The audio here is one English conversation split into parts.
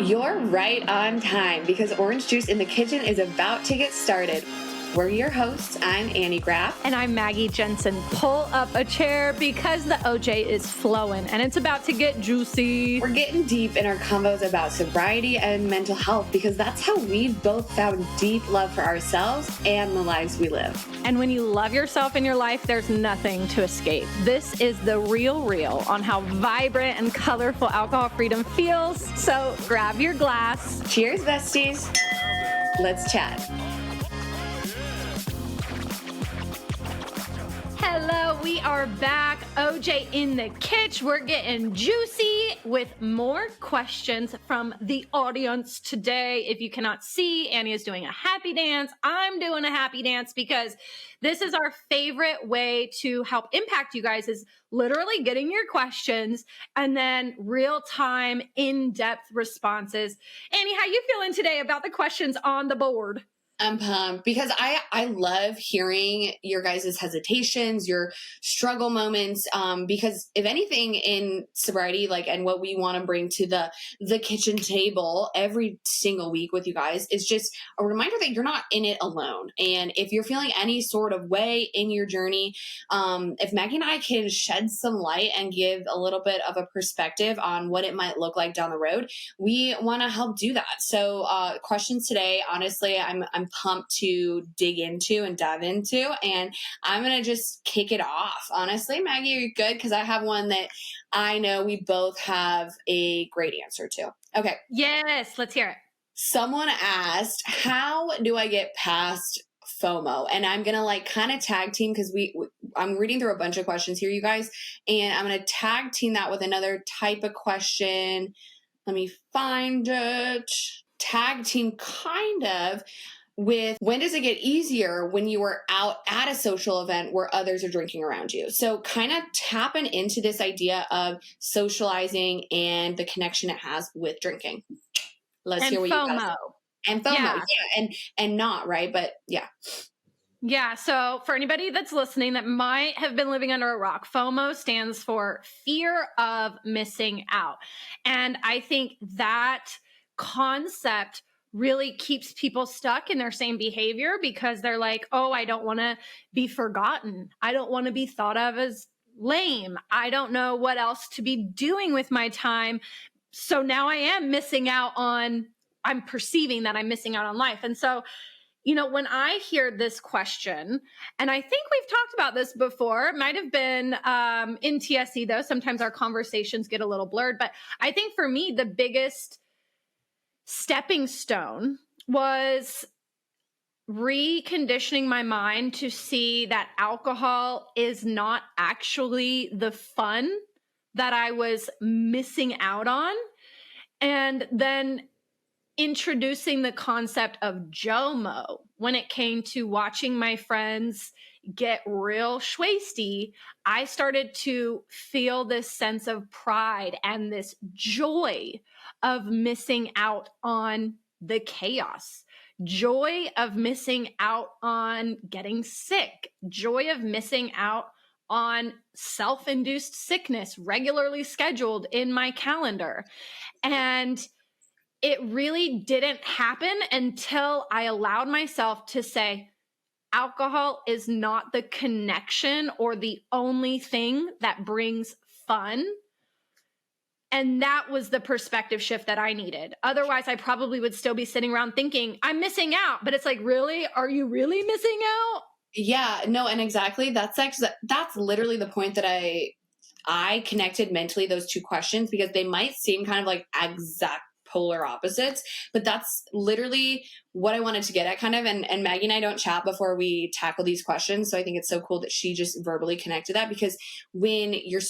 You're right on time because Orange Juice in the Kitchen is about to get started. We're your hosts. I'm Annie Graff. And I'm Maggie Jensen. Pull up a chair because the OJ is flowing and it's about to get juicy. We're getting deep in our convos about sobriety and mental health because that's how we've both found deep love for ourselves and the lives we live. And when you love yourself in your life, there's nothing to escape. This is the real on how vibrant and colorful alcohol freedom feels. So grab your glass. Cheers, besties. Let's chat. Hello, we are back. OJ in the kitchen. We're getting juicy with more questions from the audience today. If you cannot see, Annie is doing a happy dance. I'm doing a happy dance because this is our favorite way to help impact you guys is literally getting your questions and then real-time, in-depth responses. Annie, how you feeling today about the questions on the board? I'm pumped because I love hearing your guys' hesitations, your struggle moments, because if anything in sobriety, and what we want to bring to the kitchen table every single week with you guys is just a reminder that you're not in it alone. And if you're feeling any sort of way in your journey, if Maggie and I can shed some light and give a little bit of a perspective on what it might look like down the road, we want to help do that. So questions today, honestly, I'm pumped to dig into and dive into, and I'm gonna just kick it off. Honestly, Maggie, are you good? Because I have one that I know we both have a great answer to. Okay. Yes, let's hear it. Someone asked, how do I get past FOMO? And I'm gonna kind of tag team because I'm reading through a bunch of questions here, you guys, and I'm gonna tag team that with another type of question. Let me find it. Tag team kind of with when does it get easier when you are out at a social event where others are drinking around you? So kind of tapping into this idea of socializing and the connection it has with drinking. Let's hear what FOMO. you guys say. And FOMO, yeah. And not, right? But yeah. Yeah. So for anybody that's listening that might have been living under a rock, FOMO stands for fear of missing out. And I think that concept really keeps people stuck in their same behavior because they're like, oh, I don't want to be forgotten. I don't want to be thought of as lame. I don't know what else to be doing with my time. So now I am missing out on, I'm perceiving that I'm missing out on life. And so, when I hear this question, and I think we've talked about this before, it might have been in TSC though, sometimes our conversations get a little blurred, but I think for me, the biggest stepping stone was reconditioning my mind to see that alcohol is not actually the fun that I was missing out on. And then introducing the concept of JOMO when it came to watching my friends get real schwasty, I started to feel this sense of pride and this joy of missing out on the chaos, joy of missing out on getting sick, joy of missing out on self-induced sickness regularly scheduled in my calendar. And it really didn't happen until I allowed myself to say, alcohol is not the connection or the only thing that brings fun. And that was the perspective shift that I needed. Otherwise, I probably would still be sitting around thinking, I'm missing out. But it's like, really? Are you really missing out? Yeah, no, and exactly. That's literally the point that I connected mentally those two questions because they might seem kind of like exact polar opposites, but that's literally what I wanted to get at kind of. And Maggie and I don't chat before we tackle these questions. So I think it's so cool that she just verbally connected that because when we're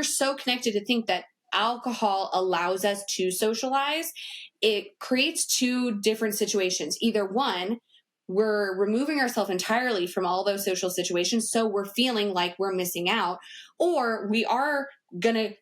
so connected to think that alcohol allows us to socialize, it creates two different situations. Either one, we're removing ourselves entirely from all those social situations. So we're feeling like we're missing out, or we are going to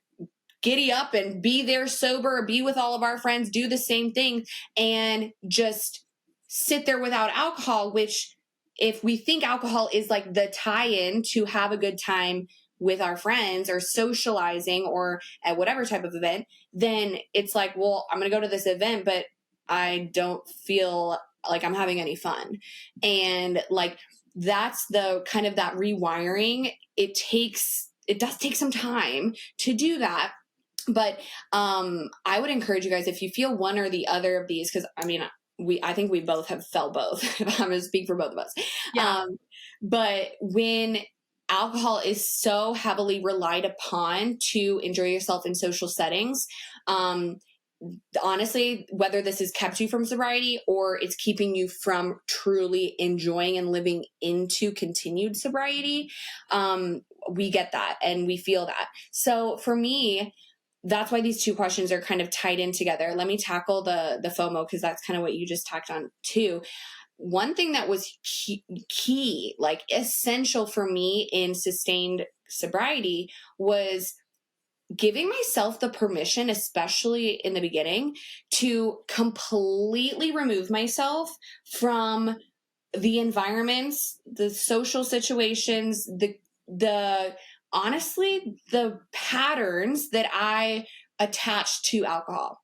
giddy up and be there sober, be with all of our friends, do the same thing and just sit there without alcohol, which if we think alcohol is like the tie-in to have a good time with our friends or socializing or at whatever type of event, then it's like, well, I'm going to go to this event, but I don't feel like I'm having any fun. And like, that's the kind of that rewiring. It does take some time to do that. But I would encourage you guys, if you feel one or the other of these, because I mean, I think we both have felt both. If I'm going to speak for both of us. Yeah. But when alcohol is so heavily relied upon to enjoy yourself in social settings, honestly, whether this has kept you from sobriety or it's keeping you from truly enjoying and living into continued sobriety, we get that and we feel that. So for me, that's why these two questions are kind of tied in together. Let me tackle the FOMO, because that's kind of what you just tacked on too. One thing that was key, like essential for me in sustained sobriety, was giving myself the permission, especially in the beginning, to completely remove myself from the environments, the social situations, the honestly, the patterns that I attach to alcohol.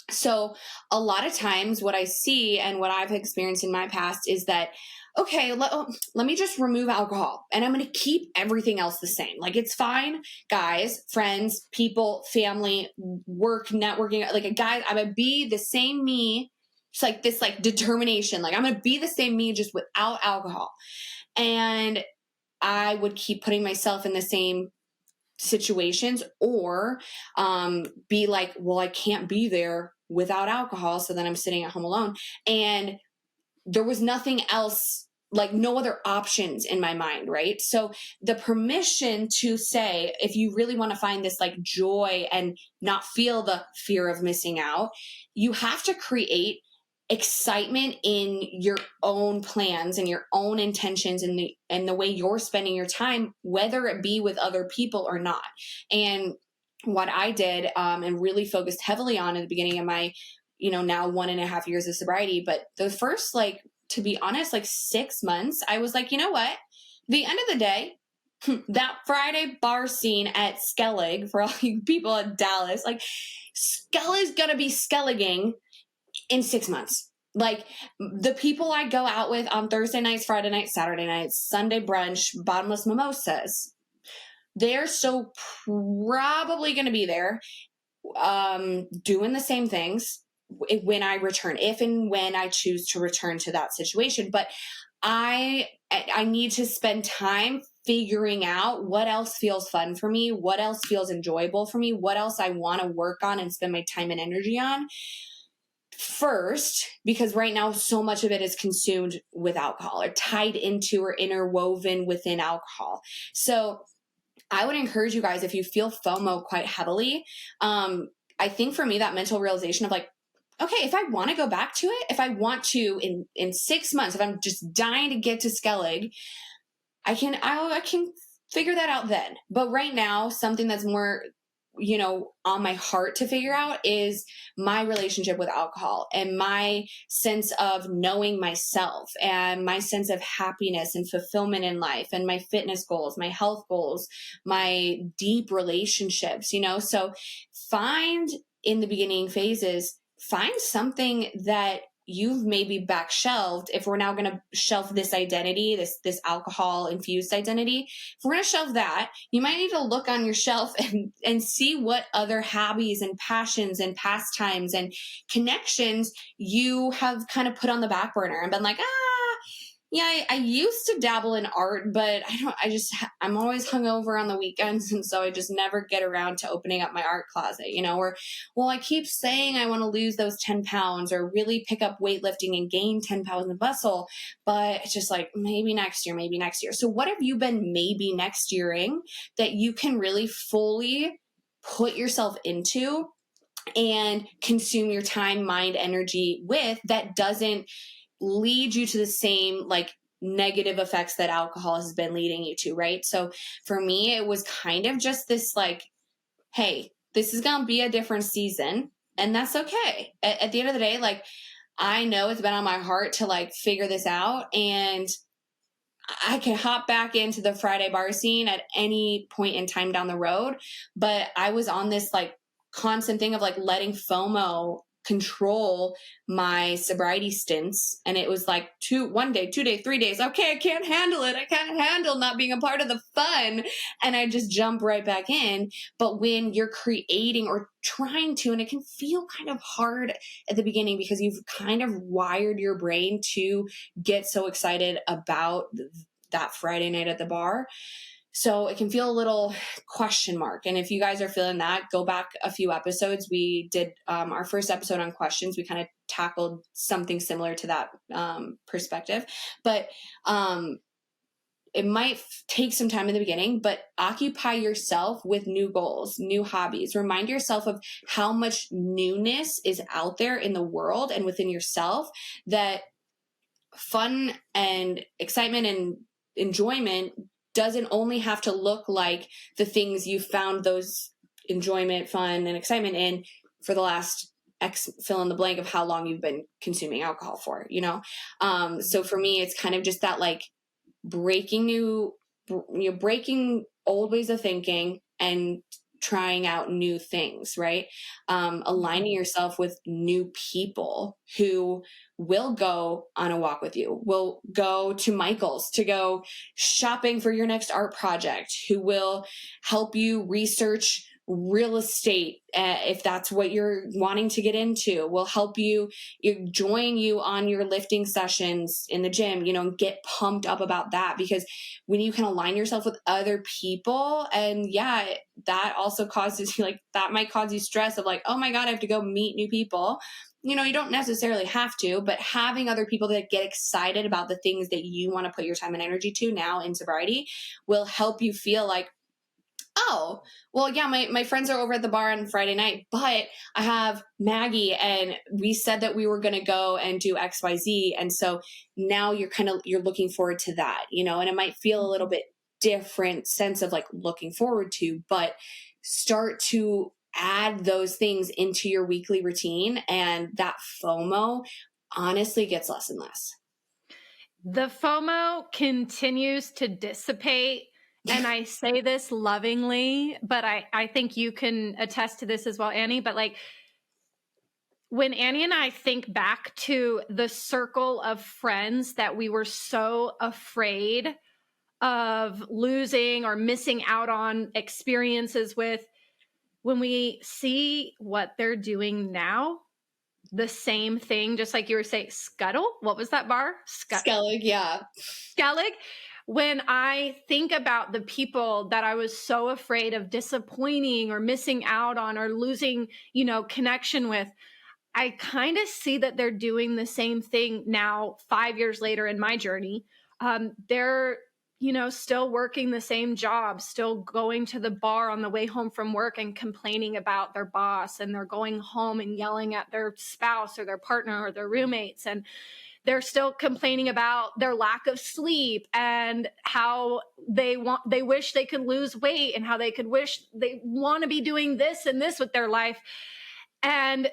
So a lot of times what I see and what I've experienced in my past is that, okay, let me just remove alcohol and I'm going to keep everything else the same. Like, it's fine, guys, friends, people, family, work, networking, like a guy, I'm going to be the same me. It's like this, like determination, like I'm going to be the same me just without alcohol. And I would keep putting myself in the same situations, or be like, well, I can't be there without alcohol, so then I'm sitting at home alone. And there was nothing else, like no other options in my mind, right? So the permission to say, if you really want to find this like joy and not feel the fear of missing out, you have to create excitement in your own plans and your own intentions and the way you're spending your time, whether it be with other people or not. And what I did, and really focused heavily on at the beginning of my, now 1.5 years of sobriety, but the first, like, to be honest, like 6 months, I was like, you know what? The end of the day, that Friday bar scene at Skellig, for all you people in Dallas, like Skellig's gonna be Skelliging in 6 months. Like, the people I go out with on Thursday nights, Friday nights, Saturday nights, Sunday brunch, bottomless mimosas, they're so probably going to be there, doing the same things when I return, if and when I choose to return to that situation. But I need to spend time figuring out what else feels fun for me, what else feels enjoyable for me, what else I want to work on and spend my time and energy on first, because right now so much of it is consumed with alcohol or tied into or interwoven within alcohol. So I would encourage you guys, if you feel FOMO quite heavily, I think for me, that mental realization of like, okay, if I want to go back to it, if I want to in 6 months, if I'm just dying to get to Skellig, I can figure that out then. But right now, something that's more, on my heart to figure out is my relationship with alcohol and my sense of knowing myself and my sense of happiness and fulfillment in life and my fitness goals, my health goals, my deep relationships, So find, in the beginning phases, find something that you've maybe back shelved. If we're now going to shelf this identity, this alcohol infused identity, if we're going to shelve that, you might need to look on your shelf and see what other hobbies and passions and pastimes and connections you have kind of put on the back burner and been like, yeah, I used to dabble in art, but I'm always hungover on the weekends. And so I just never get around to opening up my art closet, or, well, I keep saying I want to lose those 10 pounds or really pick up weightlifting and gain 10 pounds of muscle, but it's just like, maybe next year, maybe next year. So what have you been maybe next yearing that you can really fully put yourself into and consume your time, mind, energy with, that doesn't lead you to the same like negative effects that alcohol has been leading you to, right? So for me, it was kind of just this like, hey, this is going to be a different season, and that's okay. At the end of the day, like, I know it's been on my heart to like figure this out, and I can hop back into the Friday bar scene at any point in time down the road. But I was on this like constant thing of like letting FOMO control my sobriety stints. And it was like 1 day, 2 day, 3 days. Okay, I can't handle it. I can't handle not being a part of the fun. And I just jump right back in. But when you're creating or trying to, and it can feel kind of hard at the beginning because you've kind of wired your brain to get so excited about that Friday night at the bar. So it can feel a little question mark. And if you guys are feeling that, go back a few episodes. We did our first episode on questions. We kind of tackled something similar to that perspective. But it might take some time in the beginning, but occupy yourself with new goals, new hobbies. Remind yourself of how much newness is out there in the world and within yourself, that fun and excitement and enjoyment doesn't only have to look like the things you found those enjoyment, fun, and excitement in for the last X fill in the blank of how long you've been consuming alcohol for, you know? So for me, it's kind of just that like breaking old ways of thinking and trying out new things, right? Aligning yourself with new people who will go on a walk with you, will go to Michael's to go shopping for your next art project, who will help you research real estate if that's what you're wanting to get into, will help you join you on your lifting sessions in the gym, you know, and get pumped up about that. Because when you can align yourself with other people, and yeah, that also causes you like, that might cause you stress of like, oh my God, I have to go meet new people. You know, you don't necessarily have to, but having other people that get excited about the things that you want to put your time and energy to now in sobriety will help you feel like, oh, well, yeah, my friends are over at the bar on Friday night, but I have Maggie and we said that we were going to go and do XYZ. And so now you're looking forward to that, you know, and it might feel a little bit different sense of like looking forward to, but start to add those things into your weekly routine. And that FOMO honestly gets less and less. The FOMO continues to dissipate. And I say this lovingly, but I think you can attest to this as well, Annie. But like when Annie and I think back to the circle of friends that we were so afraid of losing or missing out on experiences with, when we see what they're doing now, the same thing, just like you were saying, Scuttle. What was that bar? Skellig, yeah. Skellig. When I think about the people that I was so afraid of disappointing or missing out on or losing, you know, connection with, I kind of see that they're doing the same thing now, 5 years later in my journey. They're, you know, still working the same job, still going to the bar on the way home from work and complaining about their boss, and they're going home and yelling at their spouse or their partner or their roommates, and they're still complaining about their lack of sleep and how they wish they could lose weight and how they want to be doing this and this with their life. And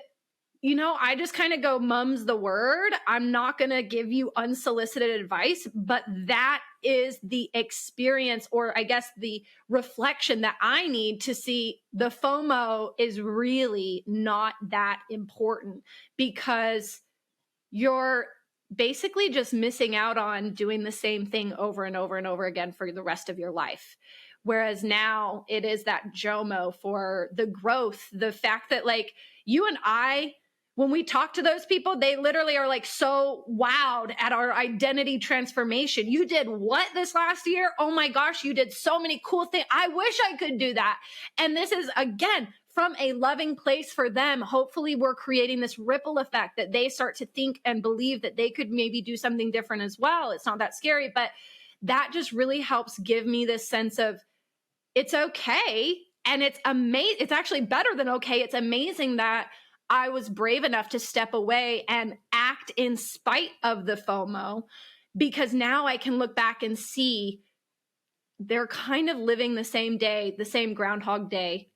you know, I just kind of go, mum's the word. I'm not going to give you unsolicited advice, but that is the experience, or I guess the reflection that I need to see the FOMO is really not that important, because you're basically just missing out on doing the same thing over and over and over again for the rest of your life. Whereas now it is that JOMO for the growth, the fact that like you and I, when we talk to those people, they literally are like so wowed at our identity transformation. You did what this last year? Oh my gosh, you did so many cool things. I wish I could do that. And this is, again, from a loving place for them. Hopefully we're creating this ripple effect that they start to think and believe that they could maybe do something different as well. It's not that scary, but that just really helps give me this sense of it's okay. And it's amazing. It's actually better than okay. It's amazing that I was brave enough to step away and act in spite of the FOMO, because now I can look back and see they're kind of living the same day, the same Groundhog Day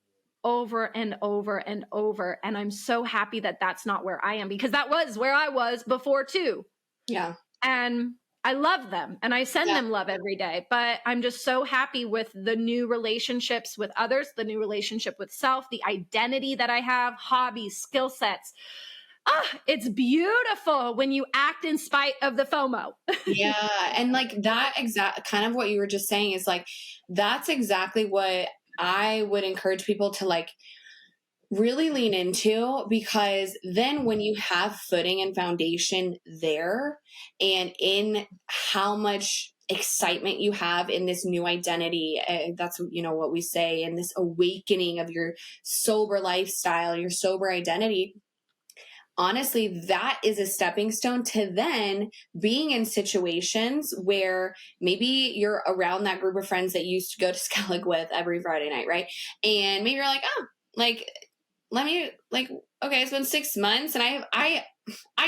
over and over and over. And I'm so happy that that's not where I am, because that was where I was before too. Yeah. And I love them and I send Yeah. them love every day, but I'm just so happy with the new relationships with others, the new relationship with self, the identity that I have, hobbies, skill sets. It's beautiful when you act in spite of the FOMO. Yeah. And like that exact kind of what you were just saying is like, that's exactly what I would encourage people to like really lean into, because then when you have footing and foundation there, and in how much excitement you have in this new identity, that's what we say, in this awakening of your sober lifestyle, your sober identity, honestly, that is a stepping stone to then being in situations where maybe you're around that group of friends that you used to go to Skellig with every Friday night, right? And maybe you're like, oh, like, let me, like, okay, it's been 6 months, and I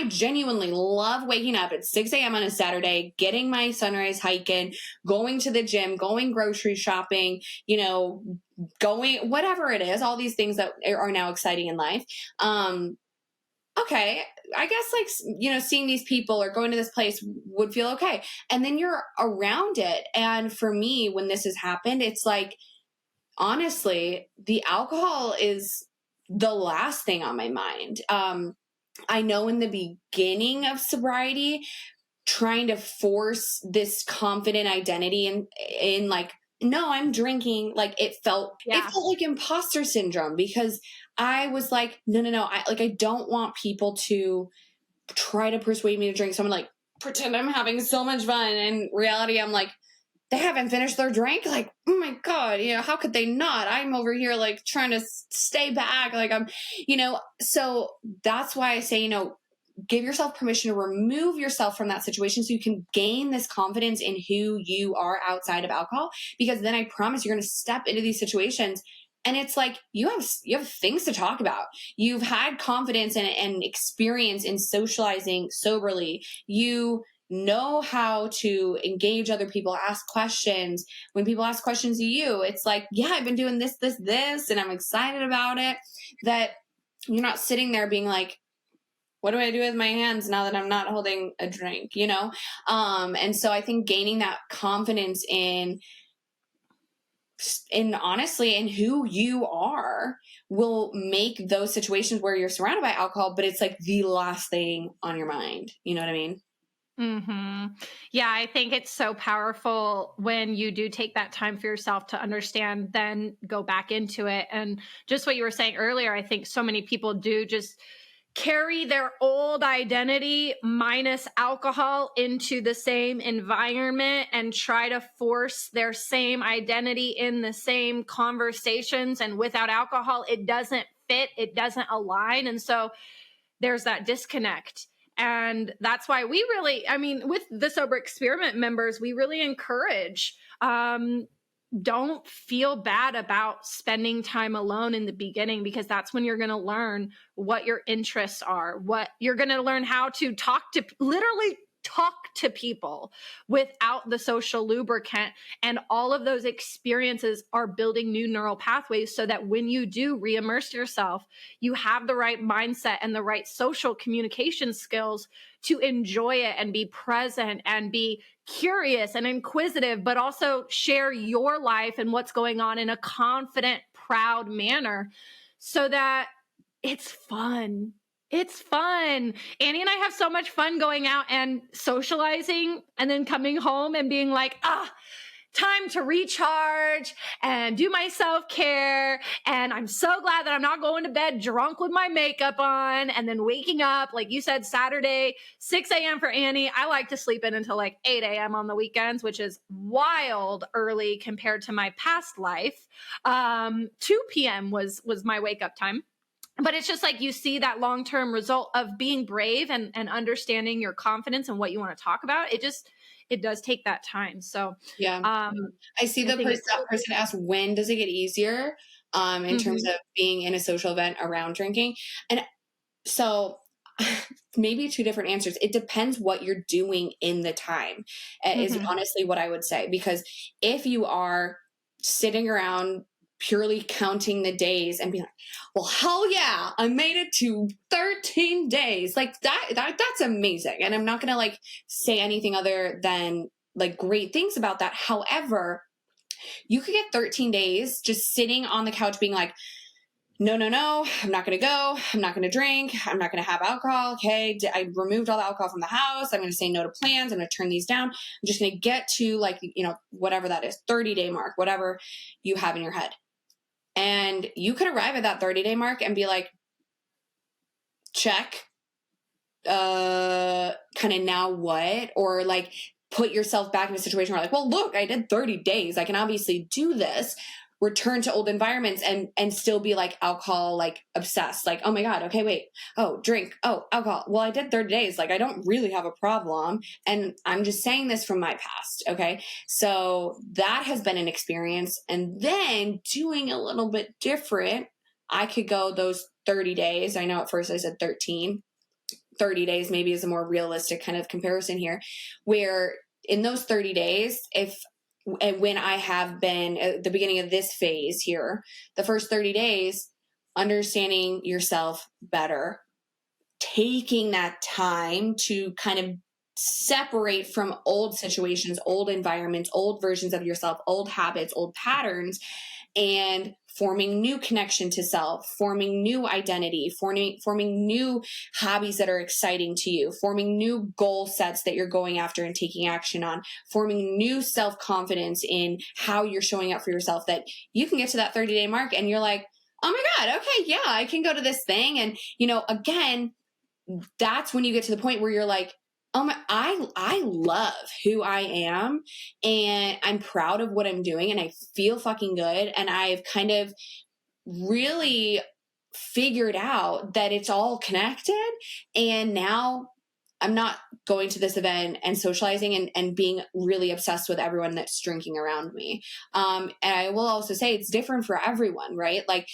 genuinely love waking up at 6 a.m. on a Saturday, getting my sunrise hike in, going to the gym, going grocery shopping, going whatever it is, all these things that are now exciting in life. Okay, I guess, like, seeing these people or going to this place would feel okay. And then you're around it. And for me, when this has happened, it's like, honestly, the alcohol is the last thing on my mind. I know in the beginning of sobriety, trying to force this confident identity in like, no, I'm drinking, like Yeah. it felt like imposter syndrome, because I was like, no, I don't want people to try to persuade me to drink. So I'm like, pretend I'm having so much fun. In reality, I'm like, they haven't finished their drink. Like, oh my God, how could they not? I'm over here like trying to stay back. Like so that's why I say, give yourself permission to remove yourself from that situation so you can gain this confidence in who you are outside of alcohol. Because then I promise you're going to step into these situations and it's like you have things to talk about. You've had confidence and experience in socializing soberly. You know how to engage other people, ask questions. When people ask questions to you, it's like, yeah, I've been doing this, and I'm excited about it. That you're not sitting there being like, what do I do with my hands now that I'm not holding a drink, and so I think gaining that confidence in honestly in who you are will make those situations where you're surrounded by alcohol, but it's like the last thing on your mind. You know what I mean? Yeah, I think it's so powerful when you do take that time for yourself to understand, then go back into it. And just what you were saying earlier, I think so many people do just carry their old identity minus alcohol into the same environment and try to force their same identity in the same conversations. And without alcohol, it doesn't fit, it doesn't align. And so there's that disconnect. And that's why we really, I mean, with the Sober Experiment members, we really encourage don't feel bad about spending time alone in the beginning, because that's when you're going to learn what your interests are, what you're going to learn how to literally talk to people without the social lubricant. And all of those experiences are building new neural pathways so that when you do re-immerse yourself, you have the right mindset and the right social communication skills to enjoy it and be present and be curious and inquisitive, but also share your life and what's going on in a confident, proud manner so that it's fun. It's fun. Annie and I have so much fun going out and socializing and then coming home and being like, time to recharge and do my self-care. And I'm so glad that I'm not going to bed drunk with my makeup on and then waking up, like you said, Saturday, 6 a.m. for Annie. I like to sleep in until like 8 a.m. on the weekends, which is wild early compared to my past life. 2 p.m. was my wake up time. But it's just like you see that long-term result of being brave and understanding your confidence and what you want to talk about. It does take that time. So Yeah. I I see that person asked, when does it get easier in terms of being in a social event around drinking? And so maybe two different answers. It depends what you're doing in the time, is honestly what I would say. Because if you are sitting around purely counting the days and being like, well, hell yeah, I made it to 13 days. Like that's amazing. And I'm not going to like say anything other than like great things about that. However, you could get 13 days just sitting on the couch being like, no, I'm not going to go. I'm not going to drink. I'm not going to have alcohol. Okay. I removed all the alcohol from the house. I'm going to say no to plans. I'm going to turn these down. I'm just going to get to like, you know, whatever that is, 30-day mark, whatever you have in your head. And you could arrive at that 30-day mark and be like, check, kind of now what? Or like put yourself back in a situation where like, well, look, I did 30 days. I can obviously do this. Return to old environments and still be like alcohol, like obsessed. Like, oh my God, okay, wait. Oh, drink. Oh, alcohol. Well, I did 30 days. Like, I don't really have a problem. And I'm just saying this from my past. Okay. So that has been an experience. And then doing a little bit different, I could go those 30 days. I know at first I said 13. 30 days maybe is a more realistic kind of comparison here, where in those 30 days, and when I have been at the beginning of this phase here, the first 30 days, understanding yourself better, taking that time to kind of separate from old situations, old environments, old versions of yourself, old habits, old patterns, and forming new connection to self, forming new identity, forming new hobbies that are exciting to you, forming new goal sets that you're going after and taking action on, forming new self-confidence in how you're showing up for yourself, that you can get to that 30-day mark and you're like, oh my God, okay, yeah, I can go to this thing. And, you know, again, that's when you get to the point where you're like, oh my, I love who I am and I'm proud of what I'm doing and I feel fucking good. And I've kind of really figured out that it's all connected. And now I'm not going to this event and socializing and being really obsessed with everyone that's drinking around me. And I will also say it's different for everyone, right? Like,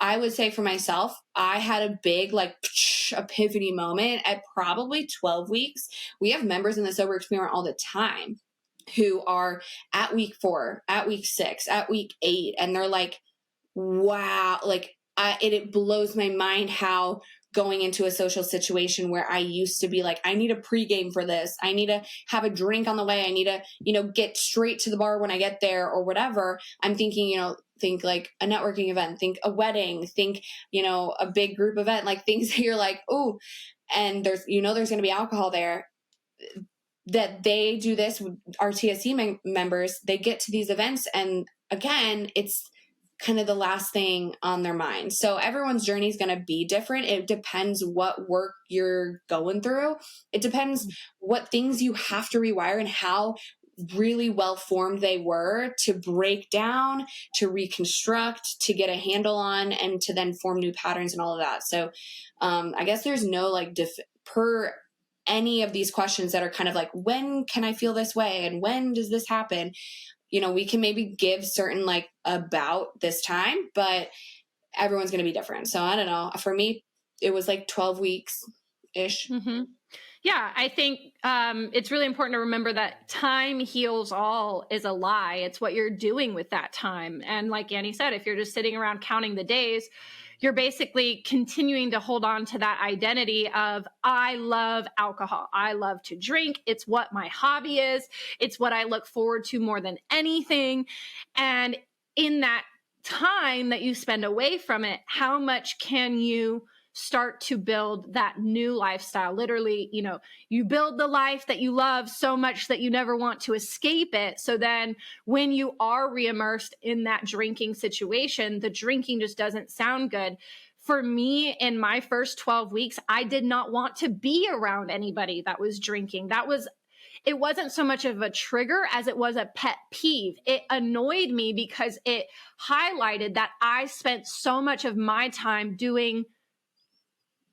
I would say for myself, I had a big like epiphany moment at probably 12 weeks. We have members in the sober experiment all the time who are at week 4, at week 6, at week 8. And they're like, wow, like it blows my mind how going into a social situation where I used to be like, I need a pregame for this. I need to have a drink on the way. I need to, you know, get straight to the bar when I get there or whatever. I'm thinking, you know, think like a networking event, think a wedding, think, you know, a big group event, like things that you're like, oh, and there's, you know, there's going to be alcohol there. That they do this with our TSC members, they get to these events and again, it's kind of the last thing on their mind. So everyone's journey is going to be different. It depends what work you're going through. It depends what things you have to rewire and how really well formed they were to break down, to reconstruct, to get a handle on, and to then form new patterns and all of that. So I guess there's no like per any of these questions that are kind of like, when can I feel this way? And when does this happen? You know, we can maybe give certain like about this time, but everyone's going to be different. So I don't know. For me, it was like 12 weeks ish. Mm-hmm. Yeah, I think it's really important to remember that time heals all is a lie. It's what you're doing with that time. And like Annie said, if you're just sitting around counting the days, you're basically continuing to hold on to that identity of, I love alcohol. I love to drink. It's what my hobby is. It's what I look forward to more than anything. And in that time that you spend away from it, how much can you start to build that new lifestyle? Literally, you know, you build the life that you love so much that you never want to escape it. So then when you are reimmersed in that drinking situation, the drinking just doesn't sound good. For me, in my first 12 weeks, I did not want to be around anybody that was drinking. It wasn't so much of a trigger as it was a pet peeve. It annoyed me because it highlighted that I spent so much of my time doing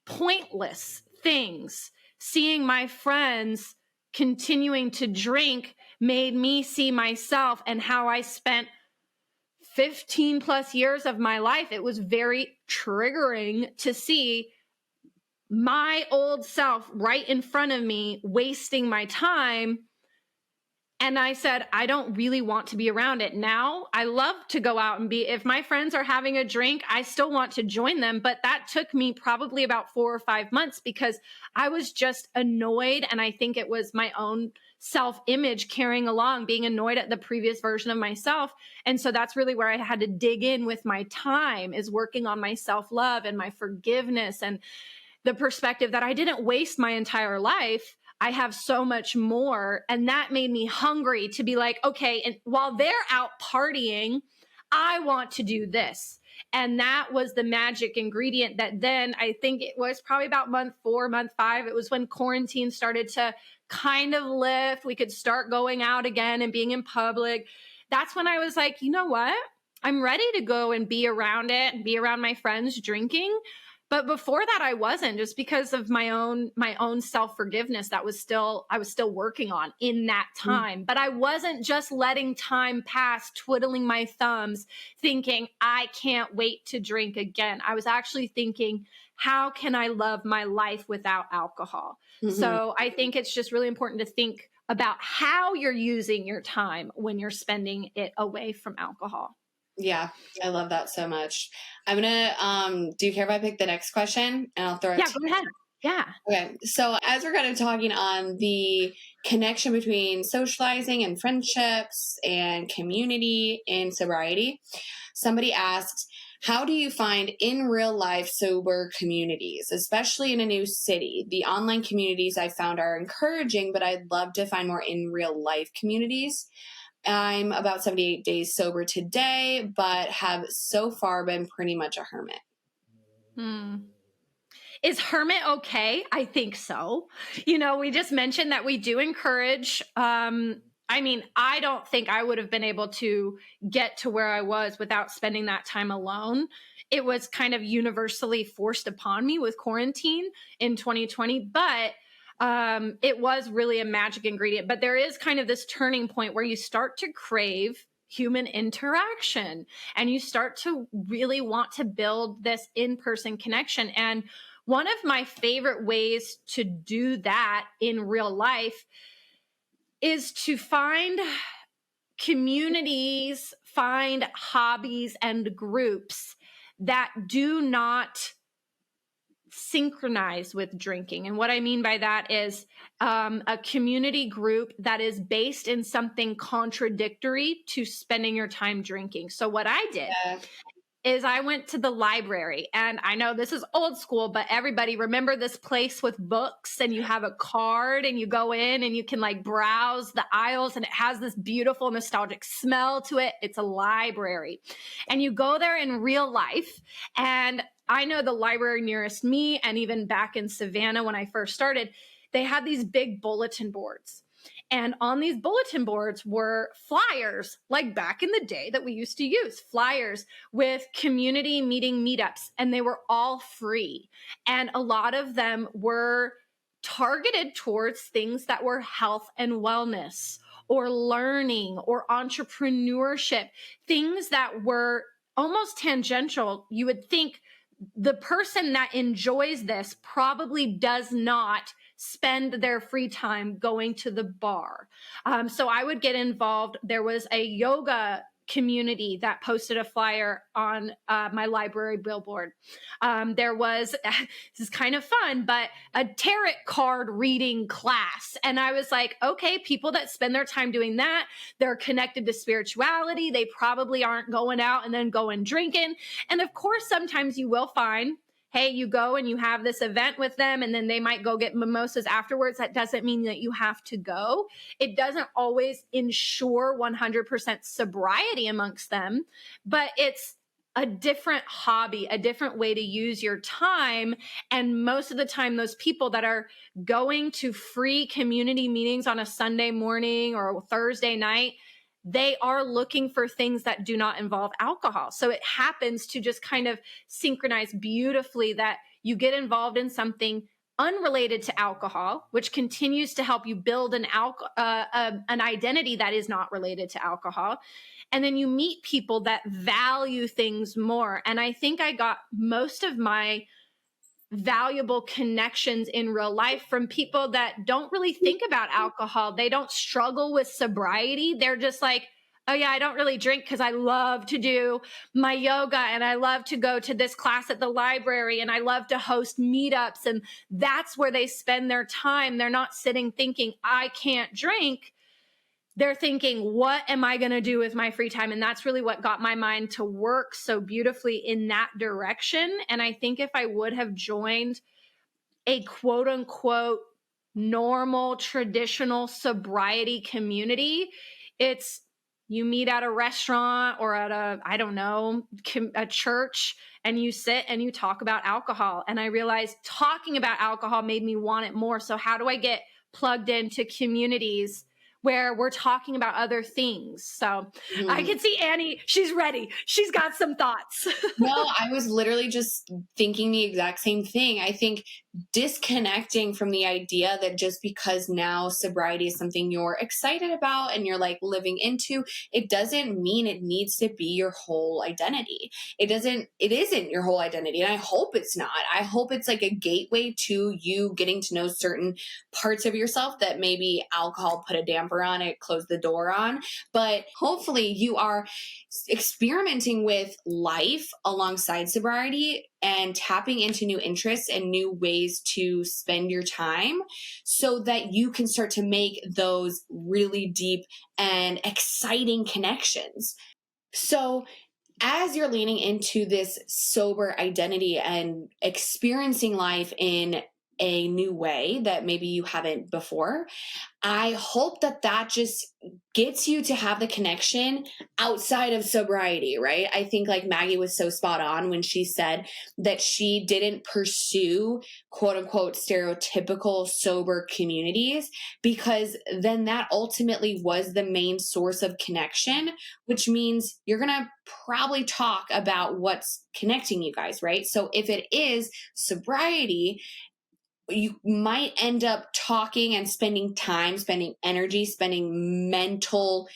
pointless things. Seeing my friends continuing to drink made me see myself and how I spent 15 plus years of my life. It was very triggering to see my old self right in front of me, wasting my time And I said, I don't really want to be around it. Now, I love to go out and if my friends are having a drink, I still want to join them. But that took me probably about 4 or 5 months because I was just annoyed. And I think it was my own self-image carrying along, being annoyed at the previous version of myself. And so that's really where I had to dig in with my time, is working on my self-love and my forgiveness and the perspective that I didn't waste my entire life. I have so much more. And that made me hungry to be like, okay, and while they're out partying, I want to do this. And that was the magic ingredient that then I think it was probably about month 4, month 5. It was when quarantine started to kind of lift. We could start going out again and being in public. That's when I was like, you know what? I'm ready to go and be around it and be around my friends drinking. But before that, I wasn't, just because of my own self-forgiveness that I was still working on in that time. But I wasn't just letting time pass, twiddling my thumbs, thinking, I can't wait to drink again. I was actually thinking, how can I love my life without alcohol? So I think it's just really important to think about how you're using your time when you're spending it away from alcohol. Yeah, I love that so much. I'm gonna do you care if I pick the next question and I'll throw it Yeah, to go you? ahead. Yeah. Okay. So as we're kind of talking on the connection between socializing and friendships and community in sobriety, somebody asks, how do you find in real life sober communities, especially in a new city? The online communities I found are encouraging, but I'd love to find more in real life communities. I'm about 78 days sober today, but have so far been pretty much a hermit. Is hermit okay? I think so. We just mentioned that we do encourage. I don't think I would have been able to get to where I was without spending that time alone. It was kind of universally forced upon me with quarantine in 2020, but it was really a magic ingredient. But there is kind of this turning point where you start to crave human interaction and you start to really want to build this in-person connection. And one of my favorite ways to do that in real life is to find communities, find hobbies and groups that do not synchronize with drinking. And what I mean by that is a community group that is based in something contradictory to spending your time drinking. So what I did is I went to the library, and I know this is old school, but everybody remember this place with books, and you have a card and you go in and you can like browse the aisles, and it has this beautiful nostalgic smell to it. It's a library, and you go there in real life. And I know the library nearest me, and even back in Savannah when I first started, they had these big bulletin boards. And on these bulletin boards were flyers, like back in the day that we used to use, flyers with community meeting meetups, and they were all free. And a lot of them were targeted towards things that were health and wellness or learning or entrepreneurship, things that were almost tangential. You would think the person that enjoys this probably does not spend their free time going to the bar. So I would get involved. There was a yoga community that posted a flyer on my library billboard. There was, this is kind of fun, but a tarot card reading class. And I was like, okay, people that spend their time doing that, they're connected to spirituality. They probably aren't going out and then going drinking. And of course, sometimes you will find, hey, you go and you have this event with them and then they might go get mimosas afterwards. That doesn't mean that you have to go. It doesn't always ensure 100% sobriety amongst them, but it's a different hobby, a different way to use your time. And most of the time, those people that are going to free community meetings on a Sunday morning or a Thursday night, they are looking for things that do not involve alcohol. So it happens to just kind of synchronize beautifully that you get involved in something unrelated to alcohol, which continues to help you build an identity that is not related to alcohol. And then you meet people that value things more. And I think I got most of my valuable connections in real life from people that don't really think about alcohol. They don't struggle with sobriety. They're just like, oh yeah, I don't really drink because I love to do my yoga and I love to go to this class at the library and I love to host meetups. And that's where they spend their time. They're not sitting thinking, I can't drink. They're thinking, what am I going to do with my free time? And that's really what got my mind to work so beautifully in that direction. And I think if I would have joined a quote unquote normal, traditional sobriety community, it's you meet at a restaurant or at a, I don't know, a church, and you sit and you talk about alcohol. And I realized talking about alcohol made me want it more. So how do I get plugged into communities where we're talking about other things? So I can see Annie, she's ready. She's got some thoughts. No, I was literally just thinking the exact same thing. I think disconnecting from the idea that just because now sobriety is something you're excited about and you're like living into, it doesn't mean it needs to be your whole identity. It isn't your whole identity. And I hope it's not. I hope it's like a gateway to you getting to know certain parts of yourself that maybe alcohol put a damper on, it closed the door on. But hopefully you are experimenting with life alongside sobriety and tapping into new interests and new ways to spend your time so that you can start to make those really deep and exciting connections. So as you're leaning into this sober identity and experiencing life in a new way that maybe you haven't before, I hope that just gets you to have the connection outside of sobriety, right? I think like Maggie was so spot on when she said that she didn't pursue quote unquote stereotypical sober communities, because then that ultimately was the main source of connection, which means you're going to probably talk about what's connecting you guys, right? So if it is sobriety, you might end up talking and spending time, spending energy, spending mental,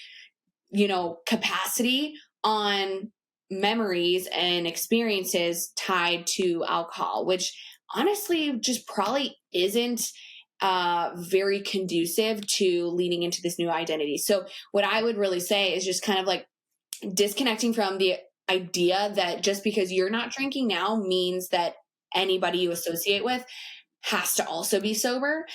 capacity on memories and experiences tied to alcohol, which honestly just probably isn't very conducive to leaning into this new identity. So what I would really say is just kind of like disconnecting from the idea that just because you're not drinking now means that anybody you associate with has to also be sober.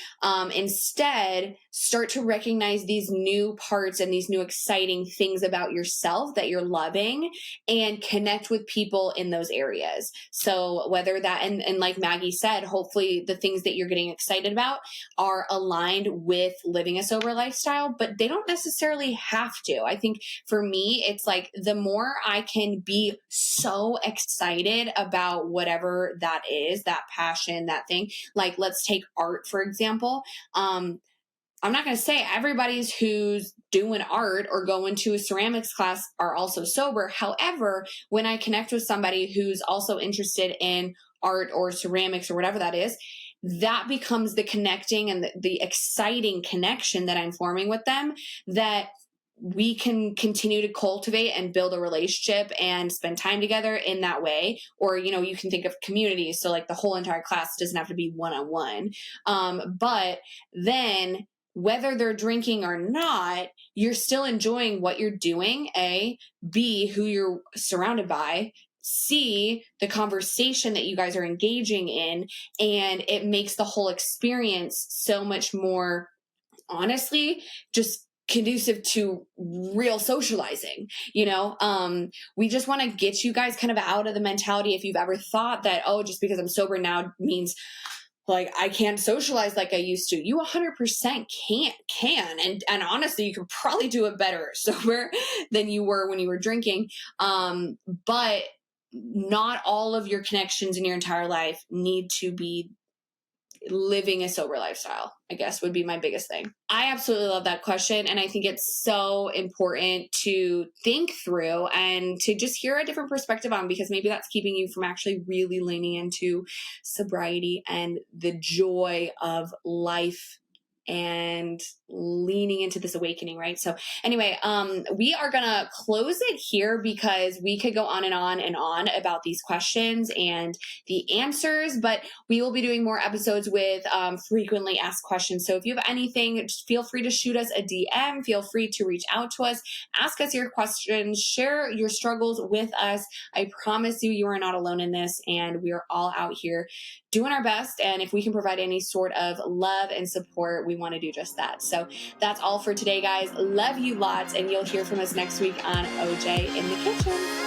Instead, start to recognize these new parts and these new exciting things about yourself that you're loving and connect with people in those areas. So whether that, and like Maggie said, hopefully the things that you're getting excited about are aligned with living a sober lifestyle, but they don't necessarily have to. I think for me, it's like the more I can be so excited about whatever that is, that passion, that thing. Like, let's take art, for example. I'm not going to say everybody's who's doing art or going to a ceramics class are also sober. However, when I connect with somebody who's also interested in art or ceramics or whatever that is, that becomes the connecting and the exciting connection that I'm forming with them, that we can continue to cultivate and build a relationship and spend time together in that way. Or, you can think of communities. So like the whole entire class doesn't have to be one-on-one. But then whether they're drinking or not, you're still enjoying what you're doing, A, B, who you're surrounded by, C, the conversation that you guys are engaging in, and it makes the whole experience so much more, honestly, just conducive to real socializing. We just want to get you guys kind of out of the mentality, if you've ever thought that, oh, just because I'm sober now means like I can't socialize like I used to. You 100% can. And honestly, you could probably do it better sober than you were when you were drinking. But not all of your connections in your entire life need to be living a sober lifestyle, I guess, would be my biggest thing. I absolutely love that question. And I think it's so important to think through and to just hear a different perspective on, because maybe that's keeping you from actually really leaning into sobriety and the joy of life and leaning into this awakening, right? So anyway, we are gonna close it here because we could go on and on and on about these questions and the answers, but we will be doing more episodes with frequently asked questions. So if you have anything, just feel free to shoot us a DM, feel free to reach out to us, ask us your questions, share your struggles with us. I promise you, you are not alone in this, and we are all out here doing our best. And if we can provide any sort of love and support, we want to do just that. So that's all for today, guys. Love you lots, and you'll hear from us next week on OJ in the Kitchen.